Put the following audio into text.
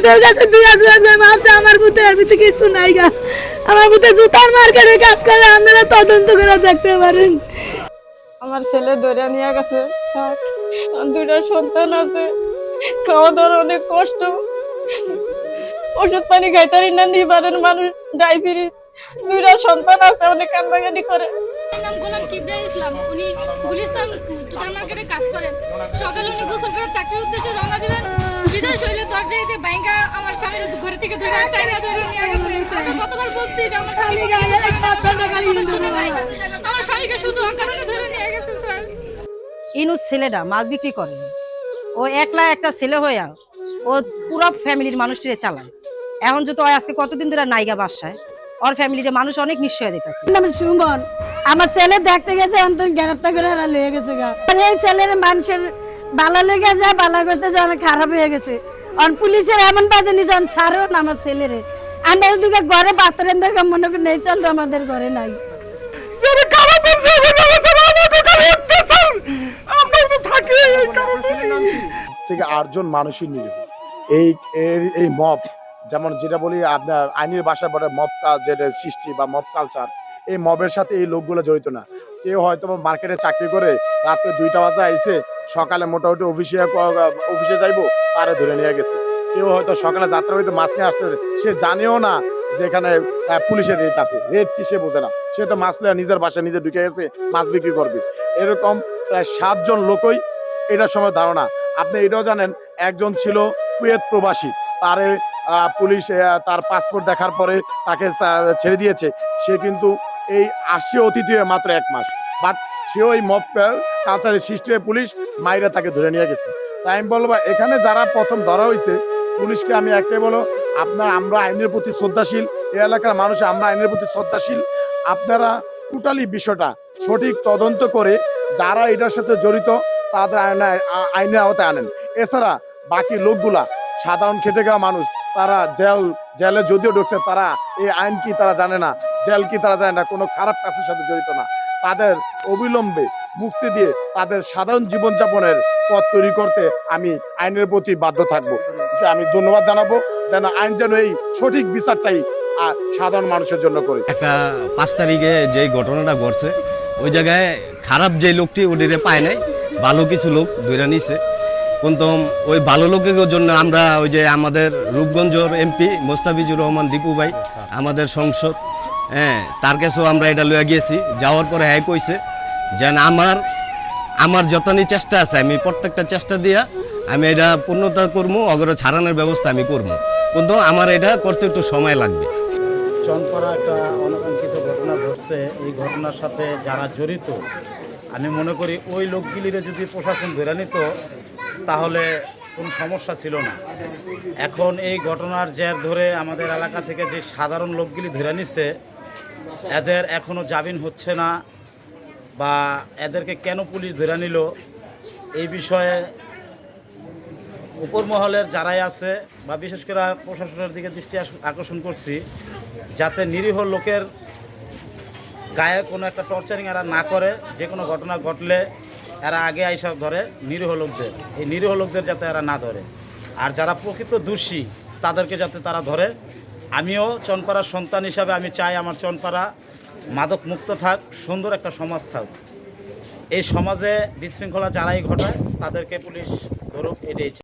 তোর কাছে 2000 মাছ আমার বুতে এর ভিতরে কিছু নাই গা। আমার বুতে জুতার মার্কেটে কাজ করে, আপনারা তদন্ত করে দেখতে পারেন। আমার ছেলে ধরে নিয়ে গেছে স্যার, আমার দুইটা সন্তান আছে, খাওয়া দাওয়ার অনেক কষ্ট, ওষুধ পানি খাইতারি না, নিবারের মানুষ, ডায়াবেটিস, দুইটা সন্তান আছে, অনেক কান্দাকাটি করে। নাম গোলাম কিবরিয়া ইসলাম। উনি গুলিস্তান জুতার মার্কেটে কাজ করেন। সকালে উনি গোসল করে চাকরির উদ্দেশ্যে রওনা দিলেন। বিদায় শৈলে দরজায় দিয়ে বাইঙ্গা আমার স্বামীর ঘরে থেকে ধরে টাইনা ধরে নিয়ে গেছে। আমি কতবার বলছি যে আমার স্বামীকে আমার স্বামীকে শুধু অকারণে ধরে নিয়ে গেছে স্যার। ইনুস ছেলেটা মাছ বিক্রি করে, ও একলা একটা ছেলে হইয়া ও পুরো ফ্যামিলির মানুষটিরে চালায়। এখন যদি আজকে কতদিন ধরে নাইগা বাসায়, ওর ফ্যামিলির মানুষ অনেক নিশ্চয় হয়ে যেতেছে। আমি সুমন, আমার ছেলে দেখতে গেছে, অন্তর গ্রেফতার করে হারা লয়ে গেছে গা। আর এই ছেলের মানুষের ভালো লেগে যায়, ভালো করতে যায়, অনেক খারাপ হয়ে গেছে। আর পুলিশের এমন বাজে নিজন ছাড়েও না আমার ছেলেরে। আমরা দুটো ঘরে বাচ্চারেন দেখে মনে করি নেই, চলতো আমাদের ঘরে নাই। থেকে 8 জন মানুষই নিরীহ। এই মব, যেমন যেটা বলি আপনার আইনের ভাষায় বলে মব যেটা সৃষ্টি বা মব কালচার, এই মবের সাথে এই লোকগুলো জড়িত না। কেউ হয়তো মার্কেটে চাকরি করে রাতে 2টা বাজে আইসে, সকালে মোটামুটি অফিসে যাইবো, তারে ধরে নিয়ে গেছে। কেউ হয়তো সকালে যাত্রা হইতে মাছ নিয়ে আসতে, সে জানেও না যে এখানে পুলিশের রেট আছে। রেট কি সে বোঝে না, সে তো মাছ নিয়ে নিজের বাসায় নিজে ঢুকে গেছে, মাছ বিক্রি করবে। এরকম প্রায় 7 জন লোকই এটার সময় ধারণা। আপনি এটাও জানেন, একজন ছিল কুয়েত প্রবাসী, তারে পুলিশ তার পাসপোর্ট দেখার পরে তাকে ছেড়ে দিয়েছে। সে কিন্তু এই আসছে অতিথি হয়ে মাত্র 1 মাস, বাট সেও এই মব কালচারের সৃষ্টি হয়ে পুলিশ মাইরা তাকে ধরে নিয়ে গেছে। তাই আমি বলবো, এখানে যারা প্রথম ধরা হয়েছে, পুলিশকে আমি একটাই বলো, আমরা আইনের প্রতি শ্রদ্ধাশীল, এই এলাকার মানুষ আমরা আইনের প্রতি শ্রদ্ধাশীল। আপনারা টোটালি বিষয়টা সঠিক তদন্ত করে যারা এটার সাথে জড়িত তাদের আইনের আওতায় আনেন। এছাড়া বাকি লোকগুলা সাধারণ খেটে খাওয়া মানুষ, তারা জেলে যদিও ঢুকছে, তারা এই আইন কি তারা জানে না, জেল কি তারা জানে না, কোনো খারাপ কাজের সাথে জড়িত না। তাদের অবিলম্বে মুক্তি দিয়ে তাদের সাধারণ জীবনযাপনের পথ তৈরি করতে আমি আইনের প্রতি বাধ্য থাকবো। আমি ধন্যবাদ জানাবো, যেন আইন যেন এই সঠিক বিচারটাই সাধারণ মানুষের জন্য করে। একটা 5 তারিখে যে ঘটনাটা ঘটছে, ওই জায়গায় খারাপ যে লোকটি ওটিরে পায় নাই, ভালো কিছু লোক ধরে নিছে। কিন্তু ওই ভালো লোকের জন্য আমরা ওই যে আমাদের রূপগঞ্জের এমপি মোস্তাফিজুর রহমান দীপু ভাই, আমাদের সংসদ, তার কাছেও আমরা এটা লইয়া গিয়েছি। যাওয়ার পরে হ্যাঁ কইছে যে আমার যতনি চেষ্টা আছে, আমি প্রত্যেকটা চেষ্টা দিয়া আমি এটা পূর্ণতা করবো, অগরে ছাড়ানোর ব্যবস্থা আমি করবো, কিন্তু আমার এটা করতে একটু সময় লাগবে। চনপাড়া একটা অনাকাঙ্ক্ষিত ঘটনা ঘটছে। এই ঘটনার সাথে যারা জড়িত, আমি মনে করি ওই লোকগুলিরে যদি প্রশাসন ধরে নিত তাহলে কোনো সমস্যা ছিল না। এখন এই ঘটনার জের ধরে আমাদের এলাকা থেকে যে সাধারণ লোকগুলি ধরে নিচ্ছে, এদের এখনও জামিন হচ্ছে না, বা এদেরকে কেন পুলিশ ধরে নিল এই বিষয়ে উপর মহলের যারাই আছে, বা বিশেষ করে প্রশাসনের দিকে দৃষ্টি আকর্ষণ করছি, যাতে নিরীহ লোকের গায়ে কোনো একটা টর্চারিং এরা না করে। যে কোনো ঘটনা ঘটলে এরা আগে আইসা ধরে নিরীহ লোকদের, এই নিরীহ লোকদের যাতে এরা না ধরে। আর যারা প্রকৃত দোষী তাদেরকে যাতে তারা ধরে। আমিও চনপাড়ার সন্তান হিসাবে আমি চাই আমার চনপাড়া মাদক মুক্ত থাক, সুন্দর একটা সমাজ থাক। এই সমাজে বিশৃঙ্খলা যারাই ঘটায় তাদেরকে পুলিশ ধরুক, এটাই চাই।